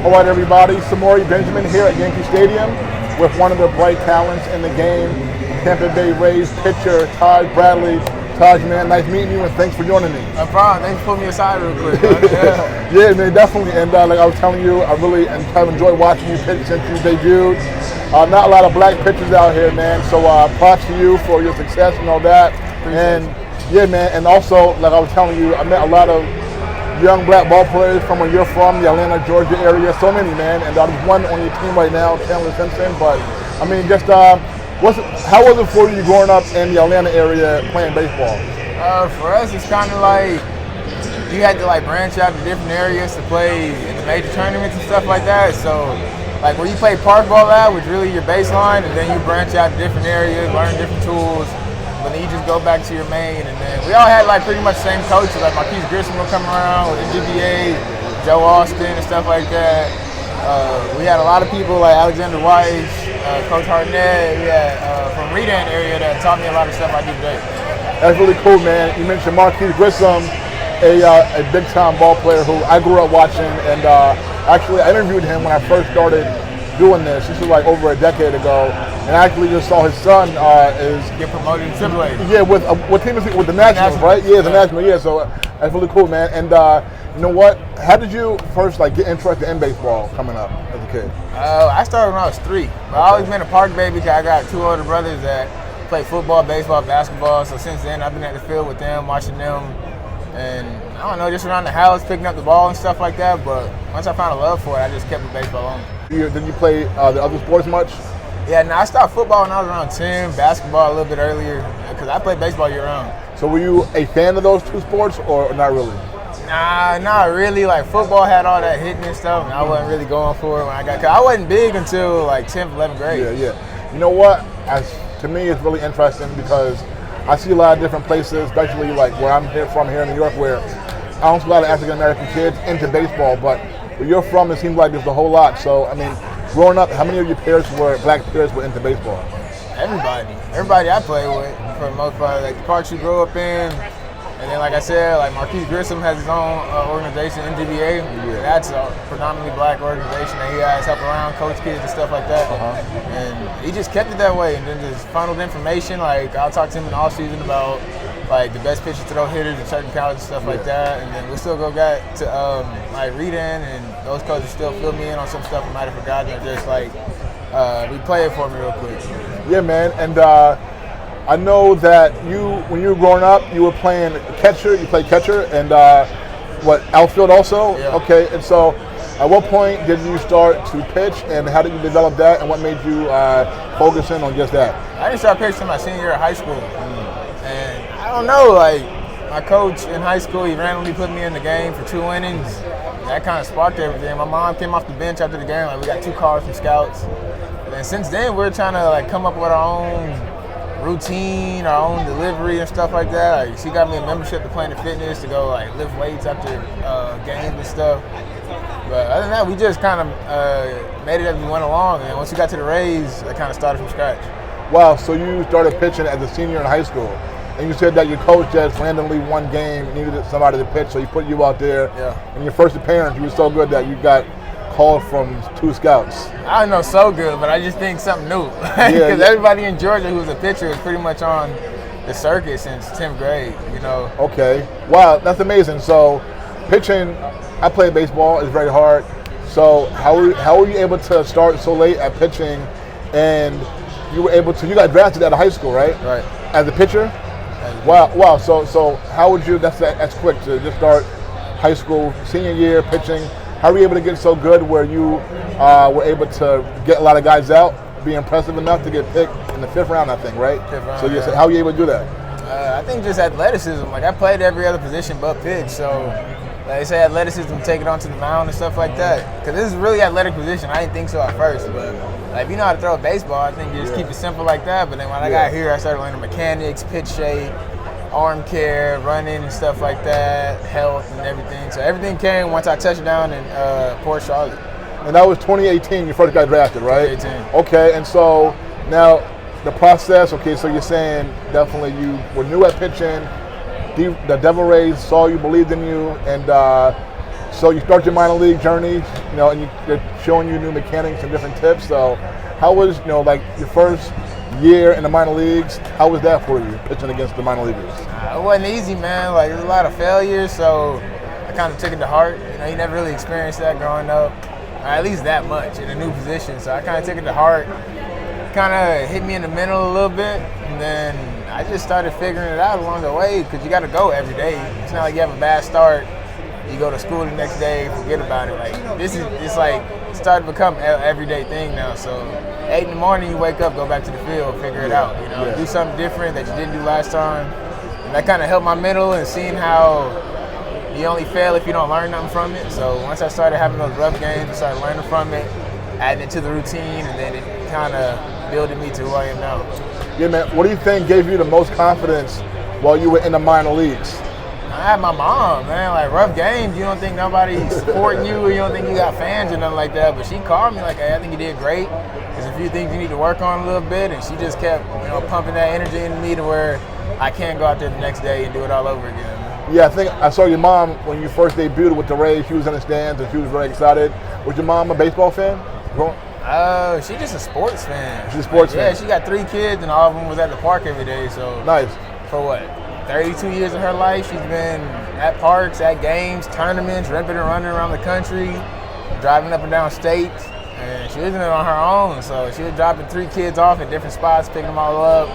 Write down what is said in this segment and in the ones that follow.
All right, everybody. Samori Benjamin here at Yankee Stadium with one of the bright talents in the game, Tampa Bay Rays pitcher Taj Bradley. Taj, man, nice meeting you, and thanks for joining me. No problem. Thanks for putting me aside real quick, man. Yeah. Yeah, man, definitely. And like I was telling you, I really have enjoyed watching you pitch since you debuted. Not a lot of black pitchers out here, man. So props to you for your success and all that. Appreciate it. Yeah, man. And also, like I was telling you, I met a lot of young black ball players from where you're from, the Atlanta, Georgia area. So many, man. And there's one on your team right now, Chandler Simpson. But I mean, just how was it for you growing up in the Atlanta area playing baseball? For us, it's kind of like you had to branch out to different areas to play in the major tournaments and stuff like that. So, like where you play park ball at was really your baseline, and then you branch out to different areas, learn different tools. But then you just go back to your main, and then we all had pretty much the same coaches. Like Marquise Grissom would come around with the GBA, Joe Austin and stuff like that. We had a lot of people like Alexander Weiss, Coach Hartnett. We had from Redan area that taught me a lot of stuff I do today. That's really cool, man. You mentioned Marquise Grissom, a big-time ball player who I grew up watching, and actually I interviewed him when I first started doing this. This was over a decade ago, and I actually just saw his son Get promoted to AAA. Yeah, with what team is it? With the Nationals, right? Yeah, the Nationals. Yeah, so that's really cool, man. And you know what? How did you first get interested in baseball coming up as a kid? I started when I was 3. But I always been a park baby because I got 2 older brothers that play football, baseball, basketball. So since then, I've been at the field with them, watching them, and I don't know, just around the house, picking up the ball and stuff like that. But once I found a love for it, I just kept the baseball on. Did you play the other sports much? Yeah, no, I started football when I was around 10, basketball a little bit earlier, because I played baseball year-round. So were you a fan of those 2 sports, or not really? Nah, not really. Football had all that hitting and stuff, and I wasn't really going for it when I got cut. I wasn't big until 10th, 11th grade. Yeah. You know what? To me, it's really interesting because I see a lot of different places, especially where I'm from here in New York, where I don't see a lot of African-American kids into baseball, but where you're from, it seems like there's a whole lot. So, I mean, growing up, how many of your black peers were into baseball? Everybody I played with, for the most part, the parks you grew up in. And then, like I said, Marquise Grissom has his own organization, NGBA. Yeah. That's a predominantly black organization that he has help around, coach kids and stuff like that. And he just kept it that way, and then just funneled information. I'll talk to him in the off season about the best pitchers to throw hitters in certain colleges and stuff like that. And then we still go back to Redan, and those coaches still fill me in on some stuff I might have forgotten, or just replay it for me real quick. Yeah, man. And I know that when you were growing up, you were playing catcher. You played catcher and outfield also? Yeah. Okay. And so at what point did you start to pitch, and how did you develop that, and what made you focus in on just that? I didn't start pitching my senior year of high school. And I don't know, my coach in high school, he randomly put me in the game for 2 innings. That kind of sparked everything. My mom came off the bench after the game. We got 2 calls from scouts. And since then, we're trying to come up with our own routine, our own delivery and stuff like that. She got me a membership to Planet Fitness to go lift weights after games and stuff. But other than that, we just kind of made it as we went along. And once we got to the Rays, I kind of started from scratch. Wow, so you started pitching as a senior in high school, and you said that your coach just randomly one game needed somebody to pitch, so he put you out there. Yeah. And your first appearance, you were so good that you got called from 2 scouts. I don't know so good, but I just think something new. Because everybody in Georgia who was a pitcher was pretty much on the circuit since 10th grade, Okay. Wow, that's amazing. So pitching, I played baseball, it's very hard. So how were you able to start so late at pitching, and you got drafted out of high school, right? Right. As a pitcher? Wow. So how would you, that's quick to just start high school, senior year pitching. How were you able to get so good where you were able to get a lot of guys out, be impressive enough to get picked in the 5th round, I think, right? 5th round, so yeah. How were you able to do that? I think just athleticism. I played every other position but pitch, so they say athleticism, take it onto the mound and stuff like that. Because this is a really athletic position. I didn't think so at first, but if you know how to throw a baseball, I think you just keep it simple like that. But then when I got here, I started learning mechanics, pitch shape, arm care, running and stuff like that, health and everything. So everything came once I touched down in Port Charlotte. And that was 2018, you first got drafted, right? 2018. Okay, and so now the process, okay, so you're saying definitely you were new at pitching, the Devil Rays saw you, believed in you, and So you start your minor league journey, and they're showing you new mechanics and different tips. So how was, like your first year in the minor leagues? How was that for you, pitching against the minor leaguers? It wasn't easy, man. Like, there was a lot of failures, so I kind of took it to heart. You never really experienced that growing up, or at least that much in a new position. So I kind of took it to heart. Kind of hit me in the middle a little bit, and then I just started figuring it out along the way, because you got to go every day. It's not like you have a bad start, you go to school the next day, forget about it. Like, it's like it started to become an everyday thing now. So 8 in the morning, you wake up, go back to the field, figure it out. Do something different that you didn't do last time. And that kind of helped my mental, and seeing how you only fail if you don't learn nothing from it. So once I started having those rough games, I started learning from it, adding it to the routine, and then it kind of building me to who I am now. Yeah, man. What do you think gave you the most confidence while you were in the minor leagues? I had my mom, man. Like, rough games, you don't think nobody's supporting you, or you don't think you got fans or nothing like that. But she called me like, hey, I think you did great. There's a few things you need to work on a little bit. And she just kept, pumping that energy into me to where I can go out there the next day and do it all over again. Yeah, I think I saw your mom when you first debuted with the Rays. She was in the stands and she was very excited. Was your mom a baseball fan? She's just a sports fan. She's a sports fan. Yeah, she got 3 kids, and all of them was at the park every day. So nice. For what? 32 years of her life, she's been at parks, at games, tournaments, ripping and running around the country, driving up and down states, and she was doing it on her own. So she was dropping 3 kids off at different spots, picking them all up,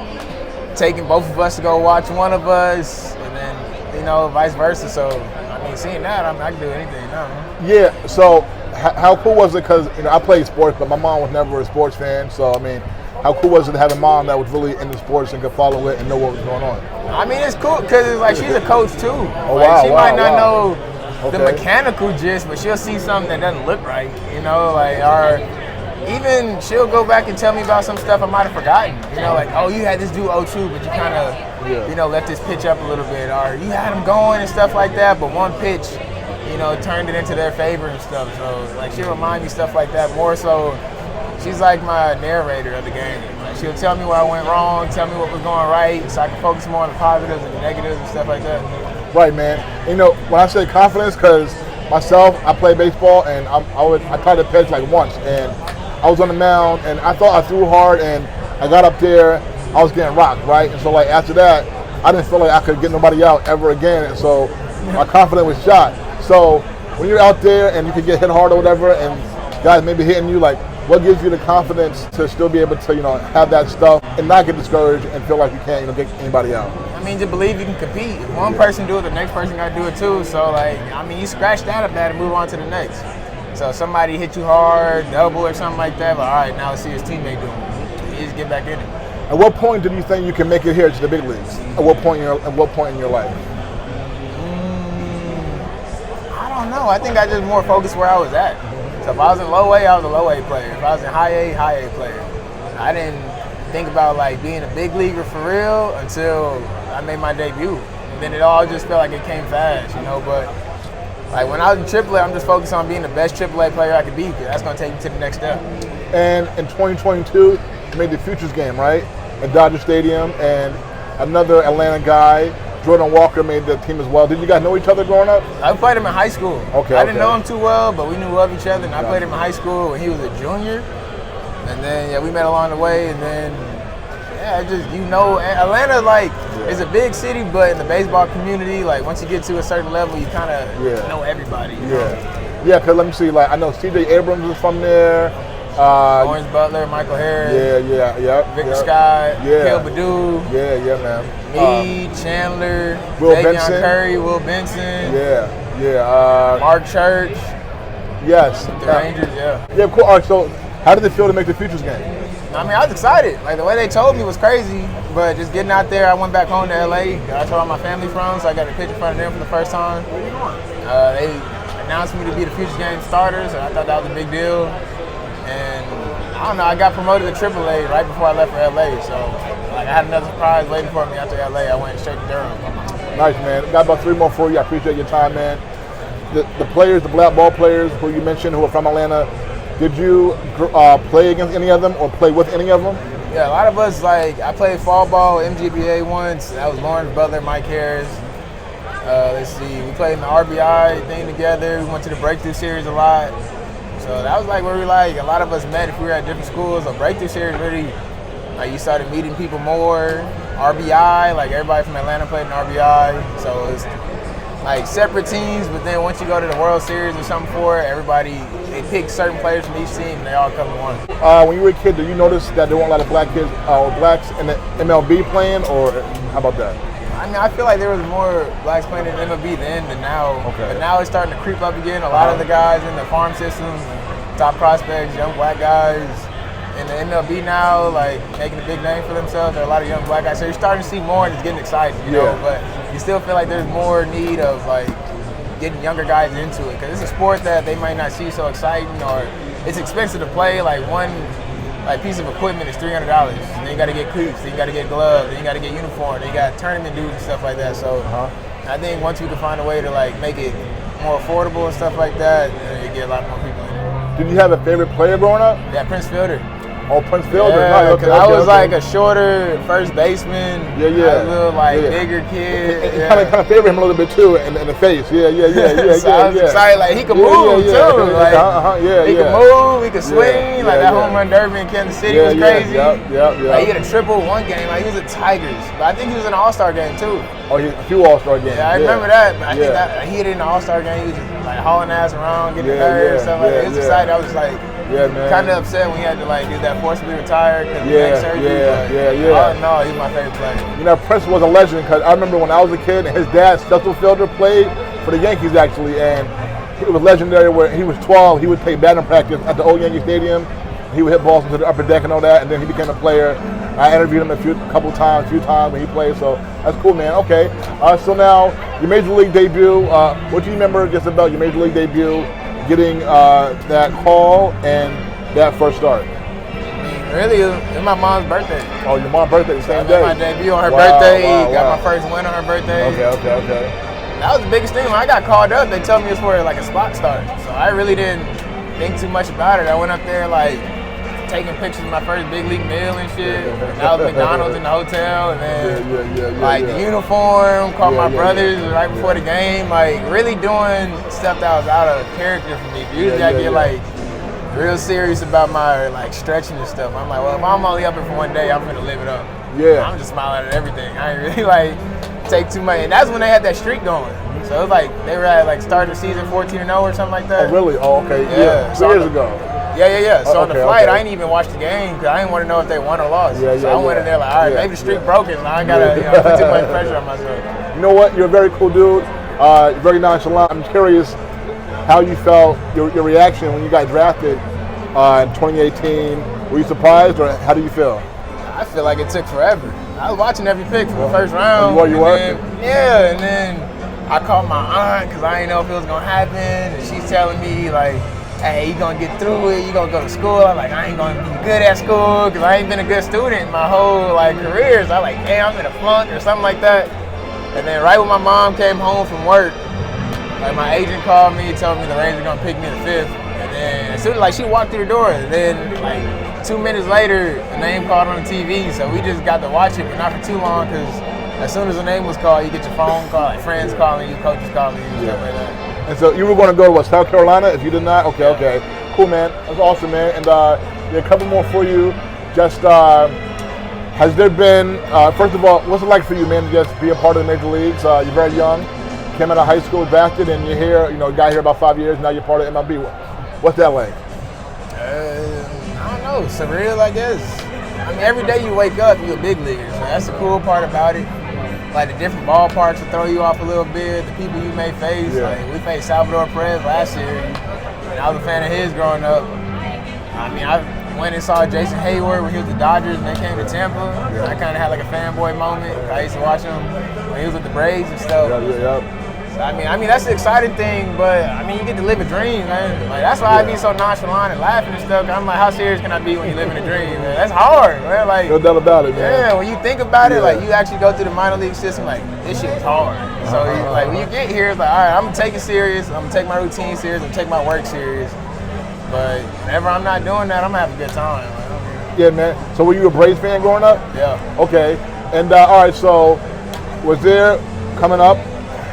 taking both of us to go watch one of us, and then, vice versa. So, seeing that, I can do anything now. Yeah, so how cool was it? Because, I played sports, but my mom was never a sports fan. So, how cool was it to have a mom that was really into sports and could follow it and know what was going on? It's cool because it's like she's a coach too. Oh, like, wow, she might not know the Okay. mechanical gist, but she'll see something that doesn't look right, or even she'll go back and tell me about some stuff I might have forgotten. Like, oh, you had this dude 0-2, but you kind of, let this pitch up a little bit, or you had him going and stuff like that, but one pitch, turned it into their favor and stuff. So, like, she'll remind me stuff like that more so. She's like my narrator of the game. Like, she'll tell me where I went wrong, tell me what was going right, so I can focus more on the positives and the negatives and stuff like that. Right, man. When I say confidence, because myself, I play baseball, and I tried to pitch like once, and I was on the mound, and I thought I threw hard, and I got up there, I was getting rocked, right? And so, like, after that, I didn't feel like I could get nobody out ever again, and so my confidence was shot. So when you're out there and you can get hit hard or whatever, and guys maybe hitting you, like, what gives you the confidence to still be able to, have that stuff and not get discouraged and feel like you can't, get anybody out? To believe you can compete. If one person do it, the next person got to do it too. So, like, you scratch that up and move on to the next. So if somebody hit you hard, double or something like that, all right, now let's see his teammate doing it. You just get back in it. At what point do you think you can make it here to the big leagues? At what point in your life? I don't know. I think I just more focused where I was at. So if I was in low A, I was a low A player. If I was in high A player. I didn't think about like being a big leaguer for real until I made my debut. And then it all just felt like it came fast, But like when I was in AAA, I'm just focused on being the best AAA player I could be, because that's going to take me to the next step. And in 2022, you made the Futures game, right? At Dodger Stadium, and another Atlanta guy, Jordan Walker, made the team as well. Did you guys know each other growing up? I played him in high school. Okay. I didn't know him too well, but we knew of each other, and I played him in high school when he was a junior. And then, we met along the way, and then, Atlanta, like, is a big city, but in the baseball community, like, once you get to a certain level, you kind of know everybody. Yeah, because let me see, like, I know C.J. Abrams is from there. Lawrence Butler, Michael Harris. Victor Scott. Kel Badu. Yeah, man. Me, Chandler, Will Davion Benson. Curry, Will Benson. Mark Church. Yes. The Rangers, Yeah, cool. All right, so how did it feel to make the Futures game? I was excited. Like, the way they told me was crazy, but just getting out there, I went back home to LA. That's where all my family from, so I got to pitch in front of them for the first time. They announced me to be the Futures game starter, so I thought that was a big deal. And I don't know, I got promoted to AAA right before I left for LA, so like I had another surprise waiting for me after LA. I went straight to Durham. Nice, man. Got about 3 more for you. I appreciate your time, man. The players, the black ball players who you mentioned who are from Atlanta, did you play against any of them or play with any of them? Yeah, a lot of us, like, I played fall ball, MGBA once. That was Lawrence Butler, Mike Harris. Let's see, we played in the RBI thing together. We went to the Breakthrough Series a lot. So that was like where a lot of us met if we were at different schools. So Breakthrough Series really, like you started meeting people more. RBI, like everybody from Atlanta played in RBI. So it was like separate teams, but then once you go to the World Series or something for it, they pick certain players from each team and they all come to one. When you were a kid, did you notice that there weren't a lot of black kids or blacks in the MLB playing, or how about that? I mean, I feel like there was more blacks playing in MLB then than now. Okay. But now it's starting to creep up again. A lot of the guys in the farm systems, top prospects, young black guys in the MLB now, like making a big name for themselves. There are a lot of young black guys. So you're starting to see more and it's getting exciting, you know. But you still feel like there's more need of like getting younger guys into it. Because it's a sport that they might not see so exciting, or it's expensive to play. Like one piece of equipment is $300. And then you got to get cleats, then you got to get gloves, then you got to get uniform, then you got tournament dudes and stuff like that. So I think once we can find a way to like make it more affordable and stuff like that, then you get a lot more people in. Did you have a favorite player growing up? Yeah, Prince Fielder. Oh, Prince Fielder. Yeah, because I was like a shorter first baseman. Yeah. I was a little bigger kid. Kind of favored him a little bit too in the face. Yeah. So I was excited. Like he could move too. Like he could move. He could swing. Like that home run derby in Kansas City was crazy. Yeah. Like he had a triple one game. Like he was a Tigers. But I think he was in an All-Star game too. Oh, a few All-Star games. Yeah, I remember that. But I think that he hit it in the All-Star game. He was just like hauling ass around, getting nerves, stuff like that. It was exciting. I was like kind of upset when he had to like do that forcibly retire because of neck surgery. Oh no, he's my favorite player. You know, Prince was a legend because I remember when I was a kid and his dad, Cecil Fielder, played for the Yankees actually, and it was legendary where he was 12, he would take batting practice at the old Yankee Stadium. He would hit balls into the upper deck and all that, and then he became a player. I interviewed him a few times when he played, so that's cool, man. Okay, so now your Major League debut, what do you remember just about your Major League debut, getting that call and that first start? Really, it was my mom's birthday. Oh, your mom's birthday, the same day? My debut on her birthday, got my first win on her birthday. Okay. That was the biggest thing. When I got called up, they told me it was for like a spot start. So I really didn't think too much about it. I went up there like taking pictures of my first big league meal and shit. That was McDonald's in the hotel, and then the uniform, called my brothers right before the game, like really doing stuff that was out of character for me. Usually I get like real serious about my like stretching and stuff. I'm like, well, if I'm only up here for one day, I'm gonna live it up. Yeah. I'm just smiling at everything. I ain't really like take too much. And that's when they had that streak going. So it was like they were at like starting the season 14-0 or something like that. Oh really? Oh okay. Yeah. 2 years ago. Yeah. So on the flight, I didn't even watch the game because I didn't want to know if they won or lost. So I went in there like, all right, maybe the streak broken. I ain't gotta put too much pressure on myself. You know what? You're a very cool dude. You're very nonchalant. I'm curious how you felt, your reaction when you got drafted in 2018. Were you surprised, or how do you feel? I feel like it took forever. I was watching every pick from the first round. You were? And then I called my aunt because I didn't know if it was gonna happen, and she's telling me like, hey, you gonna get through it, you gonna go to school. I'm like, I ain't gonna be good at school because I ain't been a good student my whole like career. So I'm like, hey, I'm in a flunk or something like that. And then right when my mom came home from work, like my agent called me, told me the Rangers are gonna pick me in the 5th. And then as soon as like she walked through the door, and then like 2 minutes later, the name called on the TV. So we just got to watch it, but not for too long because as soon as the name was called, you get your phone call, like friends calling you, coaches calling you, and stuff like that. And so you were going to go to South Carolina if you did not? Okay. Cool, man. That's awesome, man. And a couple more for you. Just has there been, first of all, what's it like for you, man, to just be a part of the major leagues? You're very young, came out of high school, drafted, and you're here, got here about 5 years, now you're part of MLB. What's that like? I don't know, surreal, I guess. I mean, every day you wake up, you're a big leaguer. So that's the cool part about it. Like the different ballparks will throw you off a little bit, the people you may face. Yeah. Like we faced Salvador Perez last year, and I was a fan of his growing up. I mean, I went and saw Jason Hayward when he was with the Dodgers and they came to Tampa. Yeah. I kind of had like a fanboy moment. I used to watch him when he was with the Braves and stuff. So, I mean that's the exciting thing, but I mean you get to live a dream, man. Like that's why I be so nonchalant and laughing and stuff. I'm like, how serious can I be when you live in a dream, man? That's hard, man. Like no doubt about it, man. Yeah, when you think about it, like you actually go through the minor league system, like this shit is hard. So like when you get here, it's like, all right, I'm gonna take it serious. I'm gonna take my routine serious. I'm gonna take my work serious. But whenever I'm not doing that, I'm gonna have a good time. Yeah, man. So were you a Braves fan growing up? Yeah. Okay. And all right, so was there coming up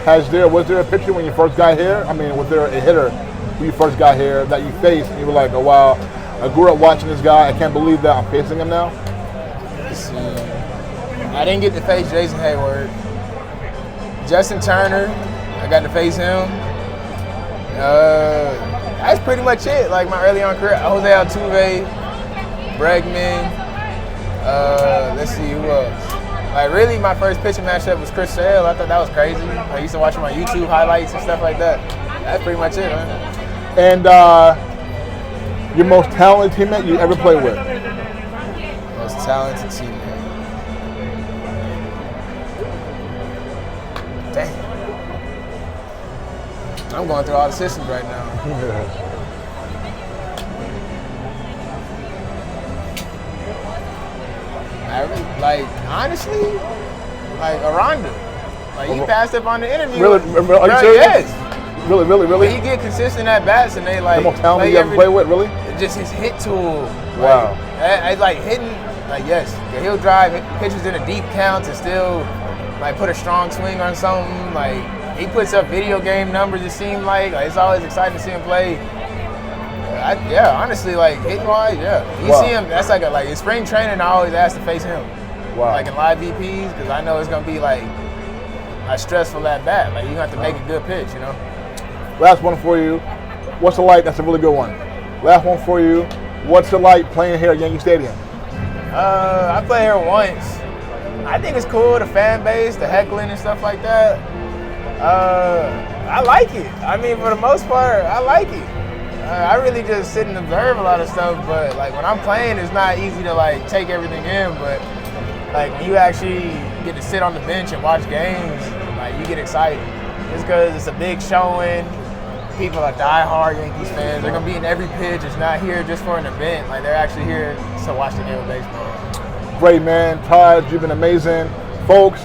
Was there a picture when you first got here? I mean, was there a hitter when you first got here that you faced and you were like, oh wow, I grew up watching this guy. I can't believe that I'm facing him now. Let's see. I didn't get to face Jason Hayward. Justin Turner, I got to face him. That's pretty much it. Like my early on career, Jose Altuve, Bregman. Let's see who else. Like really, my first pitching matchup was Chris Sale. I thought that was crazy. I used to watch him on YouTube highlights and stuff like that. That's pretty much it, man. And your most talented teammate you ever played with? Most talented teammate. Dang. I'm going through all the systems right now. Honestly, like Aranda. Like he passed up on the interview. Really? Are you serious? Yes. Really? But he get consistent at bats, and they like. The most talented you ever play with, really? Just his hit tool. Wow. Like hitting. Like yes, he'll drive pitches in a deep count and still like put a strong swing on something. Like he puts up video game numbers. It seems like it's always exciting to see him play. Honestly, like hitting wise, You see him. That's like in spring training. I always ask to face him. Wow. Like in live VPs, because I know it's gonna be like stressful at bat. Like you have to make a good pitch, you know. Last one for you. What's it like? That's a really good one. Last one for you. What's it like playing here at Yankee Stadium? I played here once. I think it's cool, the fan base, the heckling and stuff like that. I like it. I mean, for the most part, I like it. I really just sit and observe a lot of stuff, but like when I'm playing, it's not easy to like take everything in. But like when you actually get to sit on the bench and watch games, like you get excited. Just because it's a big showing. People are diehard Yankees fans. They're gonna be in every pitch. It's not here just for an event. Like they're actually here to watch the game of baseball. Great, man. Taj, you've been amazing. Folks,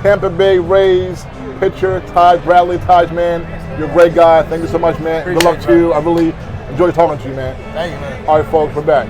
Tampa Bay Rays pitcher Taj Bradley. Taj, man, you're a great guy. Thank you so much, man. Good luck to you. I really enjoyed talking to you, man. Thank you, man. All right, folks, we're back.